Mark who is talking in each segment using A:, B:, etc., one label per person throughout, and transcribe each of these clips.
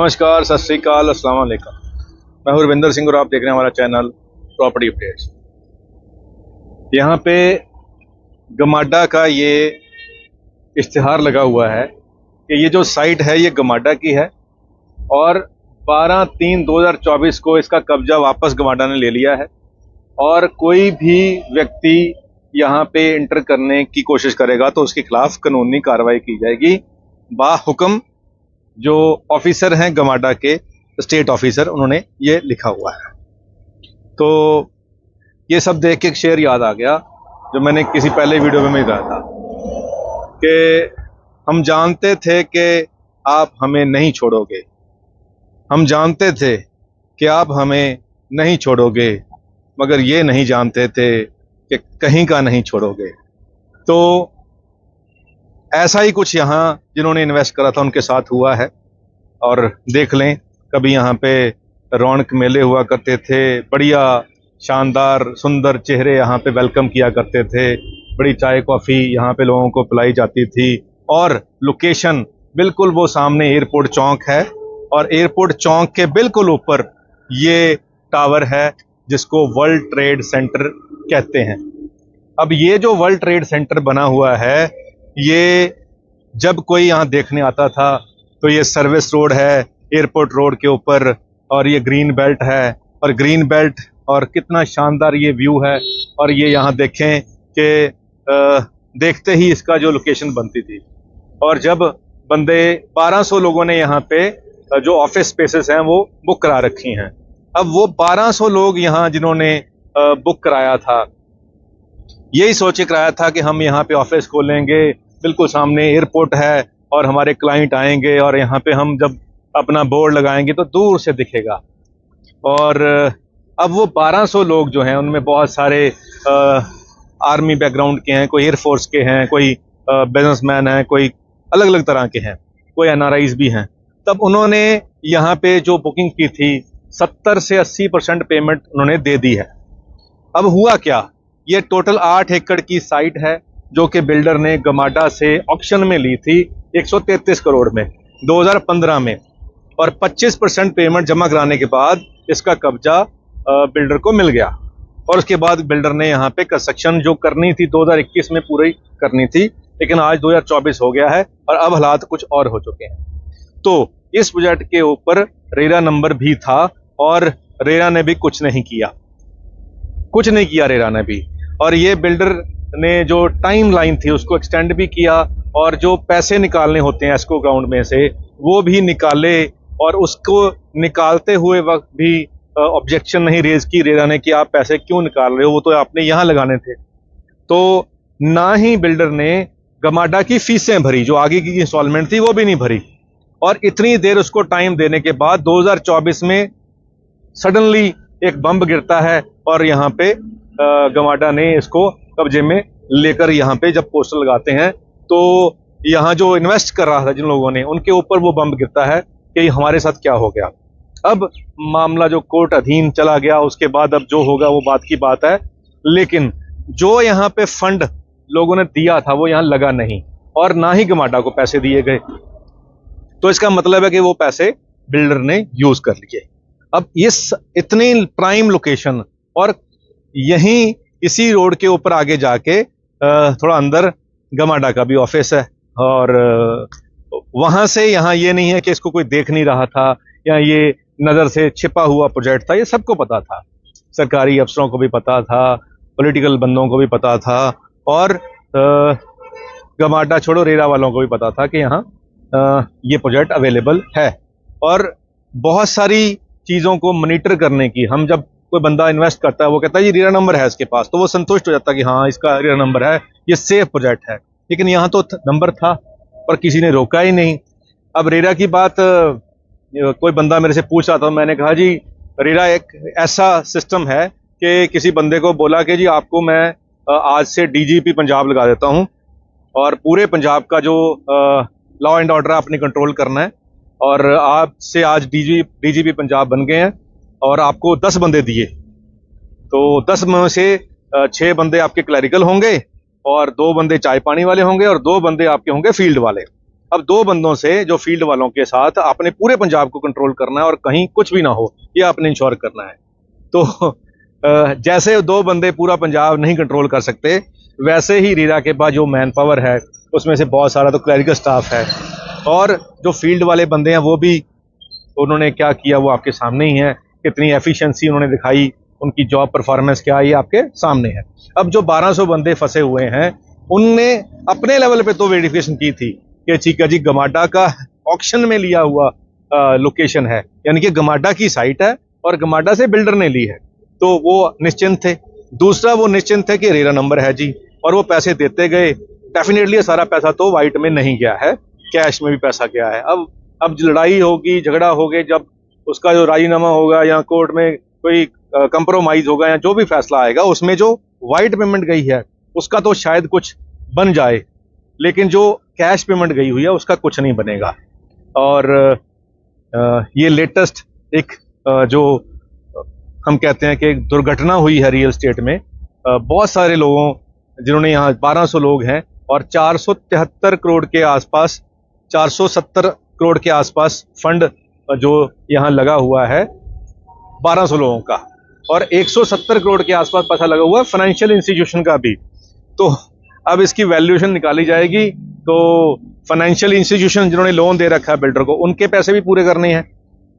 A: नमस्कार, सत श्री अकाल, अस्सलाम वालेकुम। मैं हूं रविंदर सिंह और आप देख रहे हैं हमारा चैनल प्रॉपर्टी अपडेट्स। यहाँ पे गमाडा का ये इश्तिहार लगा हुआ है कि ये जो साइट है ये गमाडा की है और 12/3/2024 को इसका कब्जा वापस गमाडा ने ले लिया है और कोई भी व्यक्ति यहाँ पे इंटर करने की कोशिश करेगा तो उसके खिलाफ कानूनी कार्रवाई की जाएगी बाहुक्म। जो ऑफिसर हैं गमाडा के स्टेट ऑफिसर, उन्होंने ये लिखा हुआ है। तो ये सब देख के एक शेर याद आ गया जो मैंने किसी पहले वीडियो में कहा था कि हम जानते थे कि आप हमें नहीं छोड़ोगे, हम जानते थे कि आप हमें नहीं छोड़ोगे, मगर ये नहीं जानते थे कि कहीं का नहीं छोड़ोगे। तो ऐसा ही कुछ यहाँ जिन्होंने इन्वेस्ट करा था उनके साथ हुआ है। और देख लें, कभी यहाँ पे रौनक मेले हुआ करते थे, बढ़िया शानदार सुंदर चेहरे यहाँ पे वेलकम किया करते थे, बड़ी चाय कॉफ़ी यहाँ पे लोगों को पिलाई जाती थी और लोकेशन बिल्कुल वो सामने एयरपोर्ट चौक है और एयरपोर्ट चौक के बिल्कुल ऊपर ये टावर है जिसको वर्ल्ड ट्रेड सेंटर कहते हैं। अब ये जो वर्ल्ड ट्रेड सेंटर बना हुआ है, ये जब कोई यहाँ देखने आता था तो ये सर्विस रोड है एयरपोर्ट रोड के ऊपर और ये ग्रीन बेल्ट है और ग्रीन बेल्ट और कितना शानदार ये व्यू है। और ये यहाँ देखें कि देखते ही इसका जो लोकेशन बनती थी और जब बंदे 1200 लोगों ने यहाँ पे जो ऑफिस स्पेसेस हैं वो बुक करा रखी हैं। अब वो 1200 लोग यहाँ जिन्होंने बुक कराया था, यही सोच के कराया था कि हम यहाँ पे ऑफिस खोलेंगे, बिल्कुल सामने एयरपोर्ट है और हमारे क्लाइंट आएंगे और यहाँ पे हम जब अपना बोर्ड लगाएंगे तो दूर से दिखेगा। और अब वो 1200 लोग जो हैं उनमें बहुत सारे आर्मी बैकग्राउंड के हैं, कोई एयरफोर्स के हैं, कोई बिजनेसमैन हैं, कोई अलग अलग तरह के हैं, कोई एनआरआईज भी हैं। तब उन्होंने यहाँ पे जो बुकिंग की थी 70 से 80% पेमेंट उन्होंने दे दी है। अब हुआ क्या, ये टोटल 8 एकड़ की साइट है जो कि बिल्डर ने गमाडा से ऑक्शन में ली थी 133 करोड़ में 2015 में और 25% पेमेंट जमा कराने के बाद इसका कब्जा बिल्डर को मिल गया। और उसके बाद बिल्डर ने यहाँ पे कंस्ट्रक्शन जो करनी थी 2021 में पूरी करनी थी, लेकिन आज 2024 हो गया है और अब हालात कुछ और हो चुके हैं। तो इस प्रोजेक्ट के ऊपर रेरा नंबर भी था और रेरा ने भी कुछ नहीं किया रेरा ने भी। और ये बिल्डर ने जो टाइम लाइन थी उसको एक्सटेंड भी किया और जो पैसे निकालने होते हैं एस्को अकाउंट में से वो भी निकाले और उसको निकालते हुए वक्त भी ऑब्जेक्शन नहीं रेज की रेरा ने कि आप पैसे क्यों निकाल रहे हो, वो तो आपने यहाँ लगाने थे। तो ना ही बिल्डर ने गमाडा की फीसें भरी, जो आगे की इंस्टॉलमेंट थी वो भी नहीं भरी। और इतनी देर उसको टाइम देने के बाद 2024 में सडनली एक बम गिरता है और यहाँ पे गमाडा ने इसको कब्जे में लेकर यहाँ पे जब पोस्टर लगाते हैं तो यहाँ जो इन्वेस्ट कर रहा था जिन लोगों ने, उनके ऊपर वो बम गिरता है कि हमारे साथ क्या हो गया। अब मामला जो कोर्ट अधीन चला गया, उसके बाद अब जो होगा वो बात की बात है, लेकिन जो यहाँ पे फंड लोगों ने दिया था वो यहाँ लगा नहीं और ना ही गमाडा को पैसे दिए गए। तो इसका मतलब है कि वो पैसे बिल्डर ने यूज कर लिए। अब इस इतनी प्राइम लोकेशन और यहीं इसी रोड के ऊपर आगे जाके थोड़ा अंदर गमाडा का भी ऑफिस है और वहां से यहाँ ये नहीं है कि इसको कोई देख नहीं रहा था या ये नजर से छिपा हुआ प्रोजेक्ट था, ये सबको पता था, सरकारी अफसरों को भी पता था, पॉलिटिकल बंदों को भी पता था और गमाडा छोड़ो रेरा वालों को भी पता था कि यहाँ ये प्रोजेक्ट अवेलेबल है। और बहुत सारी चीज़ों को मॉनिटर करने की, हम जब कोई बंदा इन्वेस्ट करता है वो कहता है ये रेरा नंबर है इसके पास, तो वो संतुष्ट हो जाता है कि हाँ इसका रेरा नंबर है, ये सेफ प्रोजेक्ट है। लेकिन यहाँ तो नंबर था पर किसी ने रोका ही नहीं। अब रेरा की बात कोई बंदा मेरे से पूछ रहा था, मैंने कहा जी रेरा एक ऐसा सिस्टम है कि किसी बंदे को बोला कि जी आपको मैं आज से डीजीपी पंजाब लगा देता हूँ और पूरे पंजाब का जो लॉ एंड ऑर्डर आपने कंट्रोल करना है और आपसे आज डीजीपी पंजाब बन गए हैं और आपको 10 बंदे दिए, तो 10 में से 6 बंदे आपके क्लरिकल होंगे और 2 बंदे चाय पानी वाले होंगे और 2 बंदे आपके होंगे फील्ड वाले। अब 2 बंदों से, जो फील्ड वालों के साथ अपने पूरे पंजाब को कंट्रोल करना है और कहीं कुछ भी ना हो, ये आपने इंश्योर करना है। तो जैसे 2 बंदे पूरा पंजाब नहीं कंट्रोल कर सकते, वैसे ही रेरा के पास जो मैन पावर है उसमें से बहुत सारा तो क्लरिकल स्टाफ है, और जो फील्ड वाले बंदे हैं वो भी, उन्होंने क्या किया वो आपके सामने ही है। कितनी एफिशिएंसी उन्होंने दिखाई, उनकी जॉब परफॉर्मेंस क्या, ये आपके सामने है। अब जो 1200 बंदे फंसे हुए हैं, उनने अपने लेवल पे तो वेरिफिकेशन की थी कि चीका जी गमाडा का ऑक्शन में लिया हुआ लोकेशन है, यानी कि गमाडा की साइट है और गमाडा से बिल्डर ने ली है, तो वो निश्चिंत थे। दूसरा, वो निश्चिंत थे कि रेरा नंबर है जी, और वो पैसे देते गए। डेफिनेटली सारा पैसा तो वाइट में नहीं गया है, कैश में भी पैसा गया है। अब लड़ाई होगी, झगड़ा होगे, जब उसका जो राजीनामा होगा या कोर्ट में कोई कंप्रोमाइज होगा या जो भी फैसला आएगा, उसमें जो वाइट पेमेंट गई है उसका तो शायद कुछ बन जाए, लेकिन जो कैश पेमेंट गई हुई है उसका कुछ नहीं बनेगा। और ये लेटेस्ट एक जो हम कहते हैं कि एक दुर्घटना हुई है रियल एस्टेट में। बहुत सारे लोगों, जिन्होंने यहाँ 1200 लोग हैं और 473 करोड़ के आसपास, 470 करोड़ के आसपास फंड जो यहाँ लगा हुआ है 1200 लोगों का, और 170 करोड़ के आसपास पैसा लगा हुआ है फाइनेंशियल इंस्टीट्यूशन का भी। तो अब इसकी वैल्यूएशन निकाली जाएगी, तो फाइनेंशियल इंस्टीट्यूशन जिन्होंने लोन दे रखा है बिल्डर को, उनके पैसे भी पूरे करने हैं,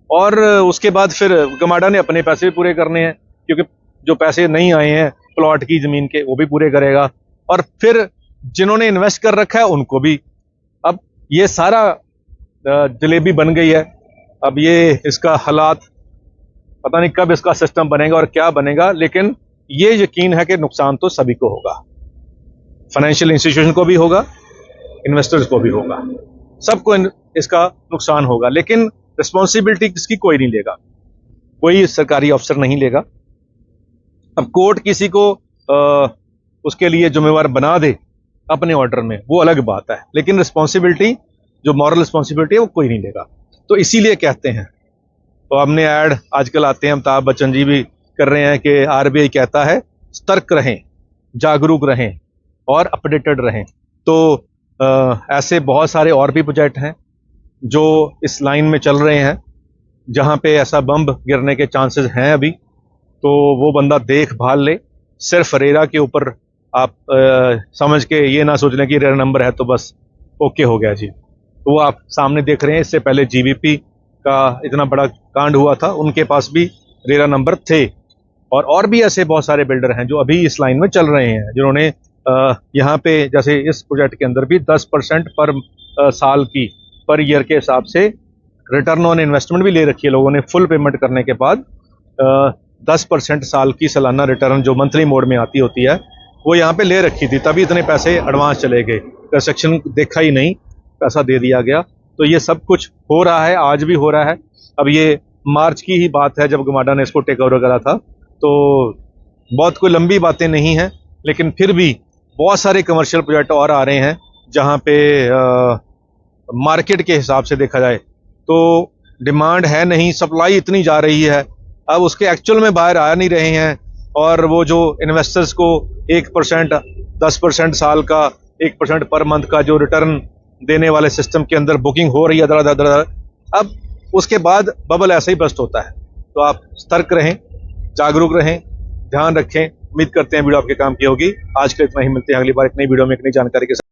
A: और उसके बाद फिर गमाडा ने अपने पैसे भी पूरे करने हैं, क्योंकि जो पैसे नहीं आए हैं प्लॉट की ज़मीन के वो भी पूरे करेगा, और फिर जिन्होंने इन्वेस्ट कर रखा है उनको भी। अब ये सारा जलेबी बन गई है। अब ये इसका हालात पता नहीं कब इसका सिस्टम बनेगा और क्या बनेगा, लेकिन ये यकीन है कि नुकसान तो सभी को होगा, फाइनेंशियल इंस्टीट्यूशन को भी होगा, इन्वेस्टर्स को भी होगा, सबको इसका नुकसान होगा। लेकिन रिस्पॉन्सिबिलिटी किसकी, कोई नहीं लेगा, कोई सरकारी अफसर नहीं लेगा। अब कोर्ट किसी को उसके लिए जिम्मेवार बना दे अपने ऑर्डर में, वो अलग बात है, लेकिन रिस्पॉन्सिबिलिटी, जो मॉरल रिस्पॉन्सिबिलिटी है, वो कोई नहीं लेगा। तो इसीलिए कहते हैं, तो हमने ऐड आजकल आते हैं, अमिताभ बच्चन जी भी कर रहे हैं कि आरबीआई कहता है सतर्क रहें, जागरूक रहें और अपडेटेड रहें। तो ऐसे बहुत सारे और भी प्रोजेक्ट हैं जो इस लाइन में चल रहे हैं, जहां पे ऐसा बम गिरने के चांसेस हैं अभी, तो वो बंदा देख भाल ले। सिर्फ रेरा के ऊपर आप समझ के ये ना सोच लें कि रेरा नंबर है तो बस ओके हो गया जी। तो वो आप सामने देख रहे हैं, इससे पहले जीवीपी का इतना बड़ा कांड हुआ था, उनके पास भी रेरा नंबर थे, और भी ऐसे बहुत सारे बिल्डर हैं जो अभी इस लाइन में चल रहे हैं, जिन्होंने यहाँ पे जैसे इस प्रोजेक्ट के अंदर भी 10% पर साल की, पर ईयर के हिसाब से रिटर्न ऑन इन्वेस्टमेंट भी ले रखी है लोगों ने। फुल पेमेंट करने के बाद 10% साल की सालाना रिटर्न जो मंथली मोड में आती होती है, वो यहाँ पे ले रखी थी, तभी इतने पैसे एडवांस चले गए। कंस्ट्रक्शन देखा ही नहीं, पैसा दे दिया गया। तो ये सब कुछ हो रहा है, आज भी हो रहा है। अब ये मार्च की ही बात है जब गमाडा ने इसको टेक ओवर करा था, तो बहुत कोई लंबी बातें नहीं हैं, लेकिन फिर भी बहुत सारे कमर्शियल प्रोजेक्ट और आ रहे हैं जहाँ पे मार्केट के हिसाब से देखा जाए तो डिमांड है नहीं, सप्लाई इतनी जा रही है, अब उसके एक्चुअल में बाहर आ नहीं रहे हैं। और वो जो इन्वेस्टर्स को 1%, 10% साल का, 1% पर मंथ का जो रिटर्न देने वाले सिस्टम के अंदर बुकिंग हो रही है दर, अब उसके बाद बबल ऐसे ही बस्ट होता है। तो आप सतर्क रहें, जागरूक रहें, ध्यान रखें। उम्मीद करते हैं वीडियो आपके काम की होगी। आज के इतना ही, मिलते हैं अगली बार एक नई वीडियो में एक नई जानकारी के साथ।